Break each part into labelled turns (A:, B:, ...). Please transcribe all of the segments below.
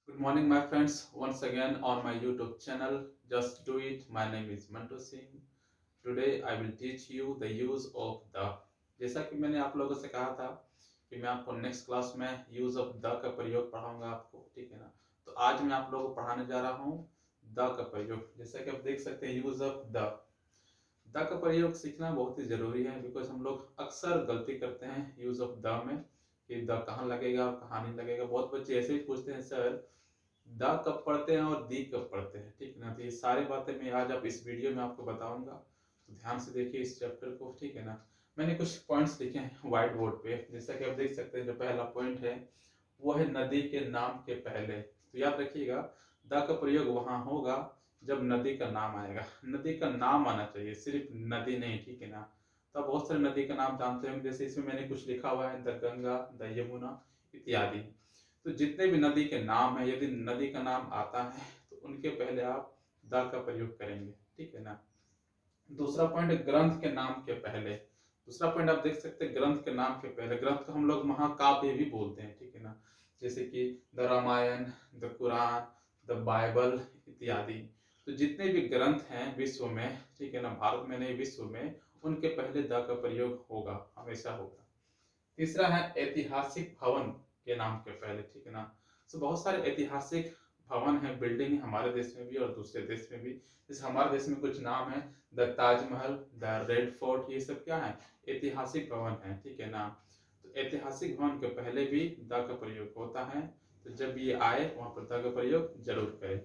A: Good morning, my friends. Once again on my YouTube channel, Just Do It. My name is Mantu Singh. Today I will teach you the use of the. जैसा कि मैंने आप लोगों से कहा था कि मैं आपको नेक्स्ट क्लास में यूज ऑफ द का प्रयोग पढ़ाऊंगा आपको, ठीक है ना। तो आज मैं आप लोगों को पढ़ाने जा रहा हूँ द का प्रयोग। जैसा कि आप देख सकते हैं यूज ऑफ द का प्रयोग सीखना बहुत ही जरूरी है, बिकॉज हम लोग अक्सर गलती करते हैं यूज ऑफ द में कि द कहाँ लगेगा और कहाँ नहीं लगेगा। बहुत बच्चे ऐसे ही पूछते हैं, सर द कब पढ़ते हैं और दी कब पढ़ते हैं, ठीक है ना। तो ये सारी बातें मैं आज आप इस वीडियो में आपको बताऊंगा, तो ध्यान से देखिए इस चैप्टर को, ठीक है ना। मैंने कुछ पॉइंट्स लिखे हैं व्हाइट बोर्ड पे, जैसा कि आप देख सकते हैं। जो पहला पॉइंट है वो है नदी के नाम के पहले। तो याद रखिएगा द का प्रयोग वहां होगा जब नदी का नाम आएगा। नदी का नाम आना चाहिए, सिर्फ नदी नहीं, ठीक है ना। तो आप बहुत सारे नदी का नाम जानते हैं, जैसे इसमें मैंने कुछ लिखा हुआ है, द गंगा, द यमुना इत्यादि। तो जितने भी नदी के नाम है, यदि नदी का नाम आता है तो उनके पहले आप द का प्रयोग करेंगे, ठीक है ना। दूसरा पॉइंट ग्रंथ के नाम के पहले। दूसरा पॉइंट आप देख सकते हैं ग्रंथ के नाम के पहले। ग्रंथ को हम लोग महाकाव्य भी बोलते हैं, ठीक है ना। जैसे कि the Ramayana, the Quran, the Bible इत्यादि। तो जितने भी ग्रंथ हैं विश्व में, ठीक है ना, भारत में नहीं विश्व में, उनके पहले द का प्रयोग होगा, हमेशा होगा। तीसरा है ऐतिहासिक भवन के नाम के पहले, ठीक है ना। तो बहुत सारे ऐतिहासिक भवन है, बिल्डिंग है हमारे देश में भी और दूसरे देश में भी। जैसे हमारे देश में कुछ नाम है, the Taj Mahal, the red fort, ये सब क्या है, ऐतिहासिक भवन है, ठीक है ना। तो ऐतिहासिक भवन के पहले भी द का प्रयोग होता है। तो जब ये आए वहां पर द का प्रयोग जरूर करें।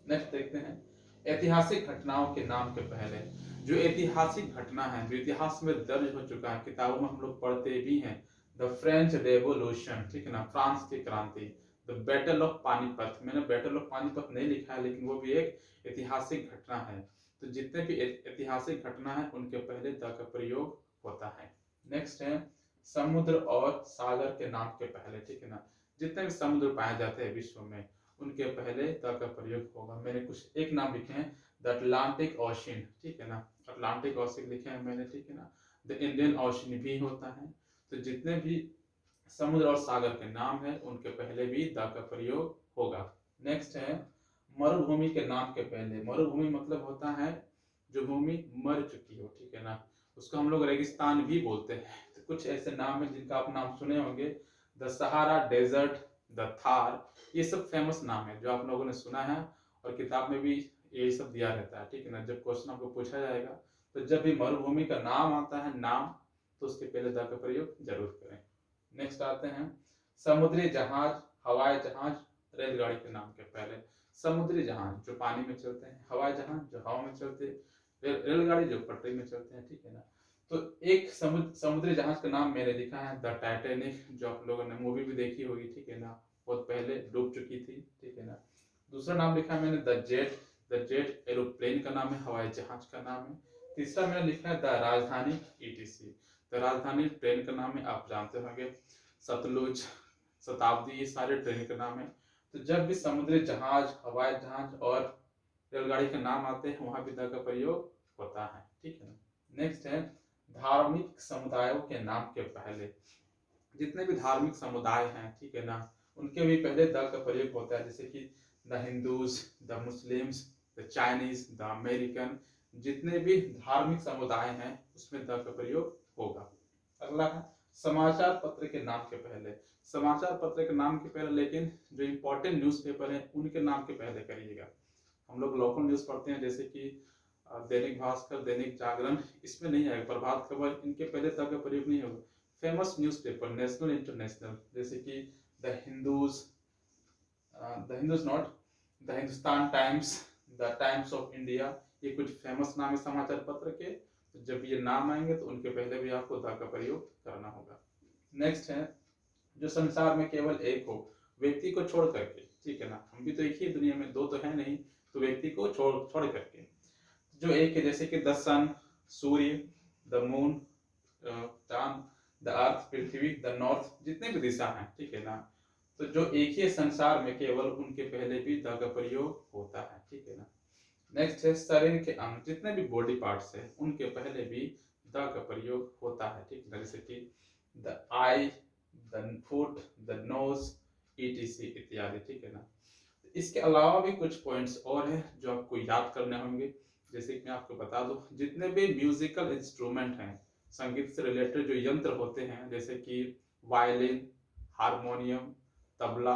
A: नेक्स्ट देखते हैं ऐतिहासिक घटनाओं के नाम के पहले। जो ऐतिहासिक घटना है, जो इतिहास में दर्ज हो चुका है, किताबों में हम लोग पढ़ते भी हैं, द फ्रेंच रेवोल्यूशन, ठीक है ना, फ्रांस की क्रांति, द बैटल ऑफ पानीपत। मैंने बैटल ऑफ पानीपत नहीं लिखा है, लेकिन वो भी एक ऐतिहासिक घटना है। तो जितने भी ऐतिहासिक घटना है उनके पहले द का प्रयोग होता है। नेक्स्ट है समुद्र और सागर के नाम के पहले, ठीक है ना। जितने भी समुद्र पाए जाते हैं विश्व में उनके पहले द का प्रयोग होगा। मैंने कुछ एक नाम लिखे हैं, द अटलांटिक ओशियन, ठीक है ना, अटलांटिक ओशियन लिखे हैं मैंने, ठीक है ना। द इंडियन ओशियन भी होता है। तो जितने भी समुद्र और सागर के नाम है उनके पहले भी द का प्रयोग होगा। नेक्स्ट है मरुभूमि के नाम के पहले। मरुभूमि मतलब होता है जो भूमि मर चुकी हो, ठीक है ना। उसको हम लोग रेगिस्तान भी बोलते हैं। तो कुछ ऐसे नाम है जिनका आप नाम सुने होंगे, the Sahara desert, the Thar, ये सब फेमस नाम है जो आप लोगों ने सुना है और किताब में भी यही सब दिया रहता है, ठीक है ना। जब क्वेश्चन आपको पूछा जाएगा तो जब भी मरुभूमि का नाम आता है, नाम, तो उसके पहले द का प्रयोग जरूर करें। नेक्स्ट आते हैं समुद्री जहाज, हवाई जहाज, रेलगाड़ी के नाम के पहले। समुद्री जहाज जो पानी में चलते हैं, हवाई जहाज जो हवा में चलते हैं, रेलगाड़ी जो पटरी में चलते हैं, ठीक है ना। तो एक समुद्री जहाज का नाम मैंने लिखा है द टाइटैनिक, जो आप लोगों ने मूवी भी देखी होगी, ठीक है ना, बहुत पहले डूब चुकी थी, ठीक है ना। दूसरा नाम लिखा है मैंने the jet. The jet aeroplane का नाम है, हवाई जहाज का नाम है। तीसरा मैंने लिखा है द राजधानी, ईटीसी। द राजधानी ट्रेन का नाम है, आप जानते होंगे, सतलुज, शताब्दी, ये सारे ट्रेन के नाम है। तो जब भी समुद्री जहाज, हवाई जहाज और रेलगाड़ी के नाम आते हैं वहां भी द का प्रयोग होता है, ठीक है ना। नेक्स्ट है धार्मिक समुदायों के नाम के पहले। जितने भी धार्मिक समुदाय हैं, ठीक है ना, उनके भी पहले द का प्रयोग होता है। जैसे कि the Hindus, the Muslims, the Chinese, the American, जितने भी धार्मिक समुदाय हैं उसमें द का प्रयोग होगा। अगला है समाचार पत्र के नाम के पहले। समाचार पत्र के नाम के पहले, लेकिन जो इंपॉर्टेंट न्यूज़पेपर है उनके नाम के पहले करिएगा। हम लोग लोकल न्यूज़ पढ़ते हैं, जैसे कि दैनिक भास्कर, दैनिक जागरण, इसमें नहीं आएगा, प्रभात खबर, इनके पहले तक का प्रयोग नहीं होगा। फेमस न्यूज़पेपर नेशनल इंटरनेशनल, जैसे कि the Hindus, the Hindus not, the Hindustan times, the times of India, ये कुछ फेमस नाम है समाचार पत्र के। तो जब ये नाम आएंगे तो उनके पहले भी आपको द का प्रयोग करना होगा। नेक्स्ट है जो संसार में केवल एक हो, व्यक्ति को छोड़ करके, ठीक है ना। हम भी तो एक ही दुनिया में, दो तो है नहीं, तो व्यक्ति को छोड़ छोड़ करके जो एक है, जैसे कि द सन, सूर्य, द मून, चांद, द अर्थ, पृथ्वी, द नॉर्थ, जितने भी दिशा हैं, ठीक है ना। तो जो एक ही संसार में केवल उनके पहले भी द का प्रयोग होता है, ठीक है ना। नेक्स्ट है शरीर के अंग, जितने भी बॉडी पार्ट्स है उनके पहले भी द का प्रयोग होता है, ठीक है। जैसे कि the I, the foot, the nose, etc इत्यादि, ठीक है ना। इसके अलावा भी कुछ पॉइंट्स और हैं जो आपको याद करने होंगे। जैसे कि मैं आपको बता दूं, जितने भी म्यूजिकल इंस्ट्रूमेंट हैं, संगीत से रिलेटेड जो यंत्र होते हैं, जैसे कि वायलिन, हारमोनियम, तबला,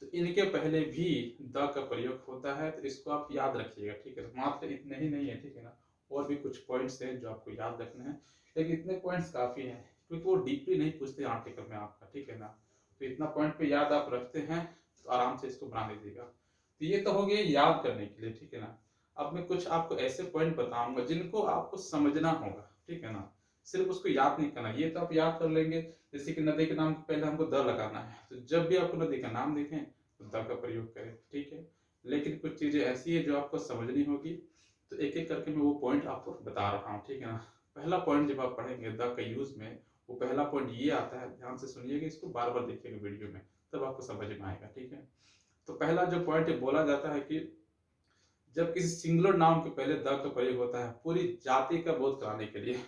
A: तो इनके पहले भी द का प्रयोग होता है। तो इसको आप याद रखिएगा, ठीक है। मात्र इतने ही नहीं है, ठीक है ना, और भी कुछ पॉइंट्स हैं जो आपको याद रखने हैं, लेकिन इतने पॉइंट्स काफी हैं क्योंकि वो डीपली नहीं पूछते आर्टिकल में आपका, ठीक है ना। तो इतना पॉइंट पे याद आप रखते हैं तो आराम से इसको बना लीजिएगा। तो ये तो हो गया याद करने के लिए, ठीक है ना। अब मैं कुछ आपको ऐसे पॉइंट बताऊंगा जिनको आपको समझना होगा, ठीक है ना, सिर्फ उसको याद नहीं करना। ये तो आप याद कर लेंगे, जैसे कि नदी के नाम के पहले हमको द लगाना है, तो जब भी आपको नदी का नाम देखें तो द का प्रयोग करें, ठीक है। लेकिन कुछ चीजें ऐसी है जो आपको समझनी होगी, तो एक एक करके मैं वो पॉइंट आपको बता रहा हूँ, ठीक है ना। पहला पॉइंट जब आप पढ़ेंगे द का यूज में, वो पहला पॉइंट ये आता है, ध्यान से सुनिएगा, इसको बार बार देखिएगा वीडियो में, तब आपको समझ में आएगा, ठीक है। तो पहला जो पॉइंट बोला जाता है कि जब किसी सिंगुलर नाउन के पहले द का प्रयोग होता है पूरी जाति का बोध कराने के लिए,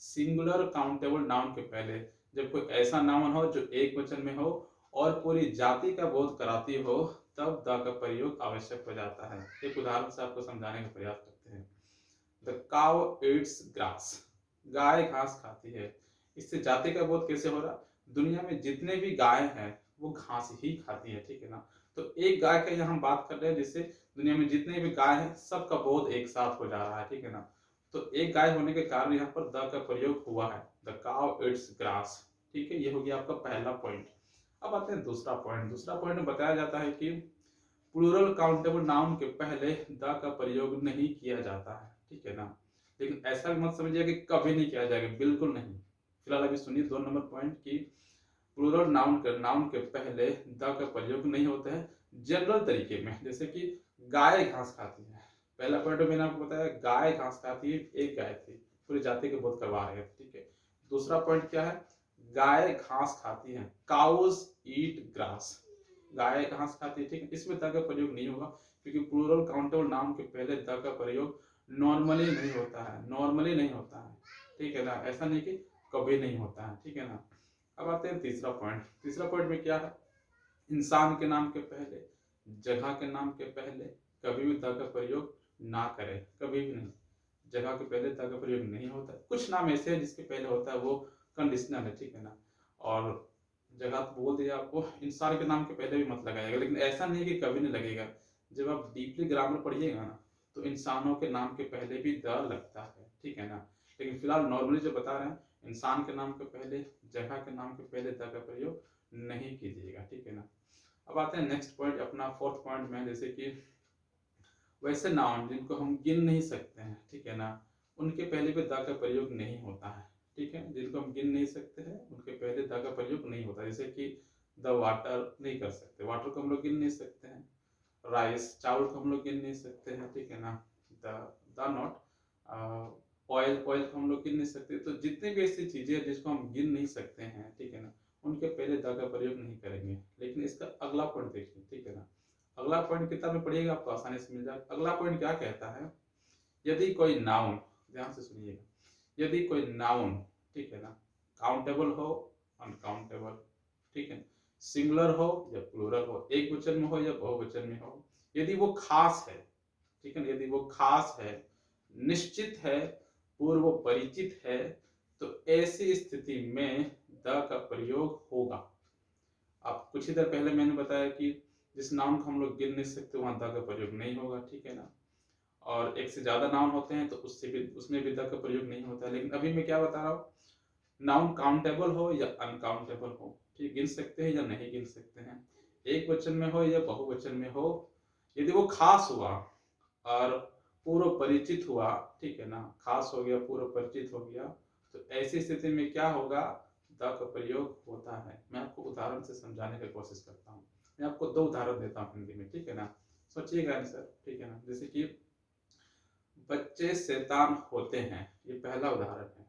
A: सिंगुलर काउंटेबल नाउन के पहले जब कोई ऐसा नाउन हो जो एक वचन में हो और पूरी जाति का बोध कराती हो, तब द का प्रयोग आवश्यक हो जाता है। एक उदाहरण से आपको समझाने का प्रयास करते हैं। द काउ ईट्स ग्रास, गाय घास खाती है। इससे जाति का बोध कैसे हो रहा? दुनिया में जितने भी गाय हैं वो घास ही खाती है, ठीक है ना। तो एक गाय का यहाँ हम बात कर रहे हैं, जिससे दुनिया में जितने भी गाय हैं सबका बोध एक साथ हो जा रहा है, ठीक है ना। तो एक गाय होने के कारण यहाँ पर द का प्रयोग हुआ है, द काउ ईट्स ग्रास, ठीक है। ये हो गया आपका पहला पॉइंट। अब आते हैं दूसरा पॉइंट। दूसरा पॉइंट में बताया जाता है कि प्लूरल काउंटेबल नाउन के पहले द का प्रयोग नहीं किया जाता है, ठीक है ना। लेकिन ऐसा भी मत समझिए कि कभी नहीं किया जाएगा, बिल्कुल नहीं। फिलहाल अभी सुनिए 2 नंबर पॉइंट की, प्लूरल नाउन के पहले द का प्रयोग नहीं होता है जनरल तरीके में। जैसे कि गाय घास खाती है, पहला पॉइंट मैंने आपको बताया गाय घास खाती है, एक गाय थी, पूरी जाति के बोध करवा रहे थे, ठीक है। दूसरा पॉइंट क्या है? गाय घास खाती है, काउज ईट ग्रास, गाय घास खाती है, ठीक है। इसमें द का प्रयोग नहीं होगा क्योंकि प्लूरल काउंटेबल नाउन के पहले द का प्रयोग नॉर्मली नहीं होता है, नॉर्मली नहीं होता है, ठीक है ना। ऐसा नहीं कि कभी नहीं होता है, ठीक है ना। अब आते हैं तीसरा पॉइंट। तीसरा पॉइंट में क्या है? इंसान के नाम के पहले, जगह के नाम के पहले कभी भी द का प्रयोग ना करें, कभी भी नहीं। जगह के पहले द का प्रयोग नहीं होता। कुछ नाम ऐसे हैं जिसके पहले होता है, वो कंडीशनल है, ठीक है ना। और जगह तो बोल दिया आपको, इंसान के नाम के पहले भी मत लगाइएगा, लेकिन ऐसा नहीं कि कभी नहीं लगेगा। जब आप डीपली ग्रामर पढ़िएगा ना, तो इंसानों के नाम के पहले भी द लगता है, ठीक है ना। लेकिन फिलहाल नॉर्मली जो बता रहे हैं, इंसान के नाम के पहले, जगह के नाम के पहले द का प्रयोग नहीं कीजिएगा, ठीक है ना। अब आते हैं नेक्स्ट पॉइंट, अपना फोर्थ पॉइंट में, जैसे कि वैसे नाउन जिनको हम गिन नहीं सकते हैं, ठीक है ना, उनके पहले भी द का प्रयोग नहीं होता है, ठीक है। जिनको हम गिन नहीं सकते हैं उनके पहले द का प्रयोग नहीं होता। जैसे कि द वाटर नहीं कर सकते, वाटर को हम लोग गिन नहीं सकते हैं। राइस, चावल को हम लोग गिन नहीं सकते हैं, ठीक है ना। द नॉट ऑयल, ऑयल को हम लोग गिन नहीं सकते। तो जितने भी ऐसी चीजें हैं जिसको हम गिन नहीं सकते हैं, ठीक है ना, उनके पहले द का प्रयोग नहीं करेंगे। लेकिन इसका अगला पॉइंट देखिए, ठीक है ना। अगला पॉइंट किताब में पढ़िएगा आपको आसानी से मिल जाएगा। अगला पॉइंट क्या कहता है? यदि कोई नाउन, ध्यान से सुनिएगा, यदि कोई नाउन, ठीक है ना, काउंटेबल हो, अनकाउंटेबल, ठीक है, सिंगुलर हो या प्लूरल हो, एक वचन में हो या बहुवचन में हो, यदि वो खास है, ठीक है ना, यदि वो खास है, निश्चित है, पूर्व परिचित है, तो ऐसी स्थिति में द का प्रयोग होगा। अब कुछ ही देर पहले मैंने बताया कि जिस नाउन को हम लोग गिन नहीं सकते वहां द का प्रयोग नहीं होगा, ठीक है ना। और एक से ज्यादा नाउन होते हैं तो उससे भी, उसमें भी द का प्रयोग नहीं होता है। लेकिन अभी मैं क्या बता रहा हूँ, नाउन काउंटेबल हो या अनकाउंटेबल हो, ठीक, गिन सकते हैं या नहीं गिन सकते हैं, एक वचन में हो या बहुवचन में हो, यदि वो खास हुआ और पूर्व परिचित हुआ, ठीक है ना, खास हो गया, पूर्व परिचित हो गया, तो ऐसी स्थिति में क्या होगा? द का प्रयोग होता है। मैं आपको उदाहरण से समझाने की कोशिश करता हूँ। मैं आपको 2 उदाहरण देता हूँ हिंदी में, ठीक है ना, सोचिएगा आंसर, ठीक है ना। जैसे कि बच्चे शैतान होते हैं, ये पहला उदाहरण है,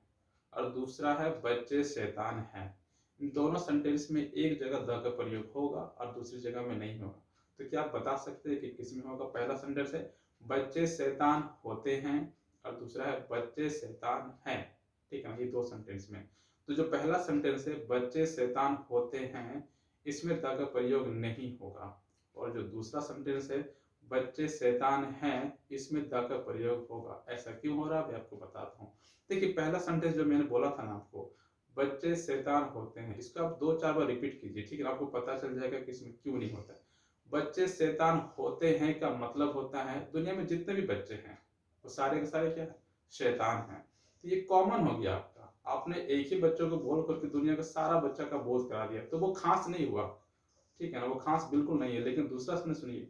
A: और दूसरा है बच्चे शैतान हैं। इन दोनों सेंटेंस में एक जगह द का प्रयोग होगा और दूसरी जगह में नहीं होगा। तो क्या आप बता सकते हैं कि किस में होगा? पहला सेंटेंस है बच्चे शैतान होते हैं और दूसरा है बच्चे शैतान हैं, ठीक है ना, ये 2 सेंटेंस में। तो जो पहला सेंटेंस है बच्चे शैतान होते हैं, इसमें द का प्रयोग नहीं होगा। और जो दूसरा सेंटेंस है बच्चे शैतान हैं, इसमें द का प्रयोग होगा। ऐसा क्यों हो रहा है मैं आपको बताता हूँ। देखिए पहला सेंटेंस जो मैंने बोला था ना आपको, बच्चे शैतान होते हैं, इसको आप 2-4 बार रिपीट कीजिए, ठीक है, आपको पता चल जाएगा कि इसमें क्यों नहीं होता है। बच्चे शैतान होते हैं का मतलब होता है दुनिया में जितने भी बच्चे हैं वो सारे के सारे क्या है, शैतान हैं। तो ये कॉमन हो गया आपका, आपने एक ही बच्चों को बोल करके दुनिया का सारा बच्चा का बोझ करा दिया, तो वो खास नहीं हुआ, ठीक है ना, वो खास बिल्कुल नहीं है। लेकिन दूसरा सुनिए,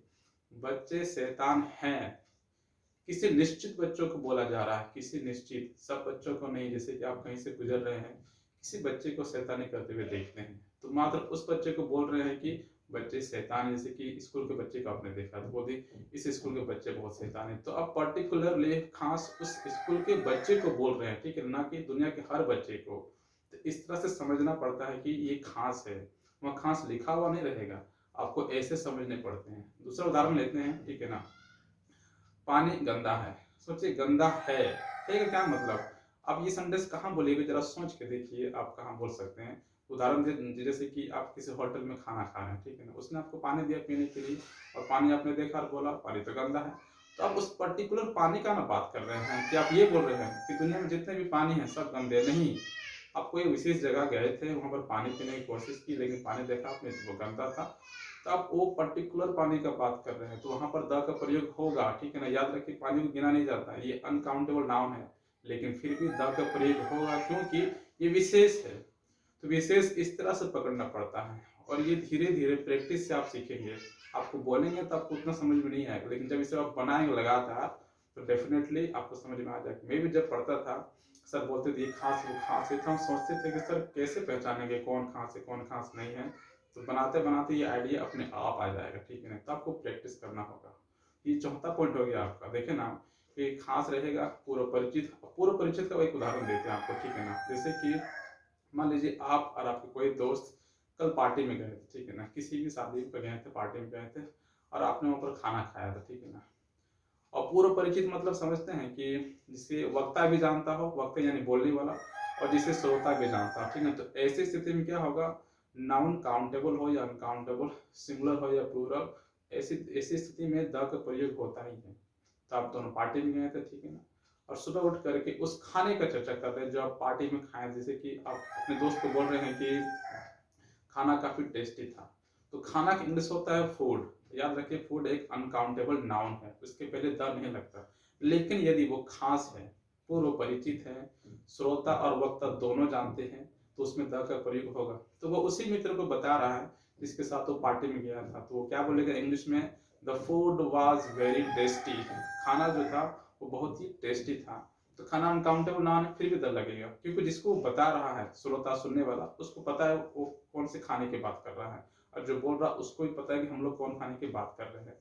A: बच्चे शैतान हैं, किसी निश्चित बच्चों को बोला जा रहा है, किसी निश्चित, सब बच्चों को नहीं। जैसे कि आप कहीं से गुजर रहे हैं, किसी बच्चे को शैतानी करते हुए देखते हैं, तो मात्र उस बच्चे को बोल रहे हैं कि बच्चे शैतान। जैसे कि स्कूल के बच्चे को आपने देखा तो बोल दी इस स्कूल के बच्चे बहुत शैतान है, तो आप पर्टिकुलरली खास उस स्कूल के बच्चे को बोल रहे हैं, ठीक है ना, कि दुनिया के हर बच्चे को। तो इस तरह से समझना पड़ता है कि ये खास है, वहाँ खास लिखा हुआ नहीं रहेगा, आपको ऐसे समझने पड़ते हैं। दूसरा उदाहरण लेते हैं, ठीक है ना, पानी गंदा है। सोचिए गंदा है, ठीक है, क्या मतलब। अब ये सेंटेंस कहाँ बोलेंगे, जरा सोच के देखिए आप कहाँ बोल सकते हैं। उदाहरण जैसे कि आप किसी होटल में खाना खा रहे हैं, ठीक है ना, उसने आपको पानी दिया पीने के लिए, और पानी आपने देखा और बोला पानी तो गंदा है। तो आप उस पर्टिकुलर पानी का ना बात कर रहे हैं कि आप ये बोल रहे हैं कि दुनिया में जितने भी पानी है सब गंदे नहीं। आप कोई विशेष जगह गए थे, वहां पर पानी पीने की कोशिश की, लेकिन पानी देखा आपने तो वो गंदा था, तो आप वो पर्टिकुलर पानी का बात कर रहे हैं, तो वहां पर द का प्रयोग होगा, ठीक है ना। याद रखिए पानी को गिना नहीं जाता है, ये अनकाउंटेबल नाउन है, लेकिन फिर भी द का प्रयोग होगा क्योंकि ये विशेष है। तो विशेष इस तरह से पकड़ना पड़ता है, और ये धीरे धीरे प्रैक्टिस से आप सीखेंगे। आपको बोलेंगे तो आपको उतना समझ में नहीं आएगा, लेकिन जब इसे आप बनाएंगे लगातार तो डेफिनेटली आपको समझ में आ जाएगा। मैं भी जब पढ़ता था, सर बोलते थे खास वो खास है, तो हम सोचते थे कि सर कैसे पहचानेंगे कौन खास है कौन खास नहीं है। तो बनाते बनाते ये आइडिया अपने आप आ जाएगा, ठीक है ना। तो आपको प्रैक्टिस करना होगा। ये चौथा पॉइंट हो गया आपका, देखे ना, कि खास रहेगा पूर्व परिचित। पूर्व परिचित का एक उदाहरण देते हैं आपको, ठीक है ना। जैसे कि मान लीजिए आप और आपके कोई दोस्त कल पार्टी में गए थे, ठीक है ना, किसी भी शादी पे गए थे, पार्टी में गए थे, और आपने वहाँ पर खाना खाया था, ठीक है ना। और पूर्व परिचित मतलब समझते हैं कि जिसे वक्ता भी जानता हो, वक्ता यानी बोलने वाला, और जिसे श्रोता भी जानता हो, ठीक है। तो ऐसी स्थिति में क्या होगा, नाउन काउंटेबल हो या अनकाउंटेबल, सिंगुलर हो या प्लूरल, ऐसी ऐसी स्थिति में द का प्रयोग होता ही है। तो आप दोनों पार्टी में गए थे, ठीक है ना, और सुबह उठ करके उस खाने का चर्चा कर रहे हैं जो आप पार्टी में खाए। जैसे कि आप अपने दोस्त को बोल रहे हैं कि खाना काफी टेस्टी था। तो खाना का इंग्लिश होता है फूड। याद रखिए फूड एक अनकाउंटेबल नाउन है, उसके पहले द नहीं लगता। लेकिन यदि वो खास है, पूर्व परिचित है, श्रोता और वक्ता दोनों जानते हैं, तो उसमें द का प्रयोग होगा। तो वो उसी मित्र को बता रहा है जिसके साथ वो पार्टी में गया था, तो वो क्या बोलेगा इंग्लिश में, the food was very tasty. खाना जो था वो बहुत ही टेस्टी था। तो खाना अनकाउंटेबल नाउन है, फिर भी द लगेगा, क्योंकि जिसको वो बता रहा है, श्रोता सुनने वाला, उसको पता है वो कौन से खाने की बात कर रहा है, और जो बोल रहा उसको भी पता है कि हम लोग कौन खाने की बात कर रहे हैं।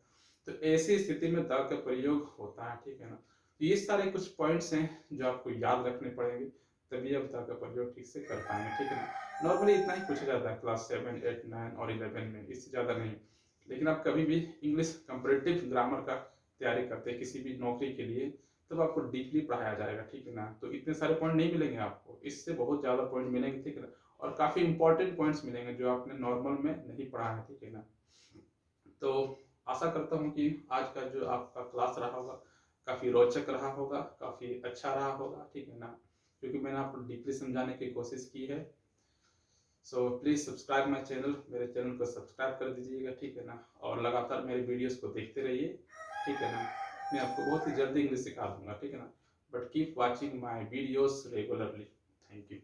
A: तो ऐसी स्थिति में द का प्रयोग होता है, ठीक है ना। तो ये सारे कुछ पॉइंट्स हैं जो आपको याद रखने पड़ेंगे, तभी आप द का प्रयोग ठीक से कर पाएंगे, ठीक है ना। नॉर्मली इतना ही पूछा जाता है क्लास 7, 8, 9 और 11 में, इससे ज़्यादा नहीं। लेकिन आप कभी भी इंग्लिश कंपैरेटिव ग्रामर का तैयारी करते हैं किसी भी नौकरी के लिए, तब आपको डीपली पढ़ाया जाएगा, ठीक है ना। तो इतने सारे पॉइंट नहीं मिलेंगे आपको, इससे बहुत ज़्यादा पॉइंट मिलेंगे, ठीक है ना। और काफ़ी इंपॉर्टेंट पॉइंट्स मिलेंगे जो आपने नॉर्मल में नहीं पढ़ा है, ठीक है ना। तो आशा करता हूँ कि आज का जो आपका क्लास रहा होगा काफ़ी रोचक रहा होगा, काफ़ी अच्छा रहा होगा, ठीक है ना, क्योंकि मैंने आपको डीपली समझाने की कोशिश की है। So please subscribe my channel, मेरे चैनल को सब्सक्राइब कर दीजिएगा, ठीक है ना, और लगातार मेरे वीडियोस को देखते रहिए, ठीक है ना। मैं आपको बहुत ही जल्दी इंग्लिश सिखा दूंगा, ठीक है ना। But keep watching my videos regularly. Thank you.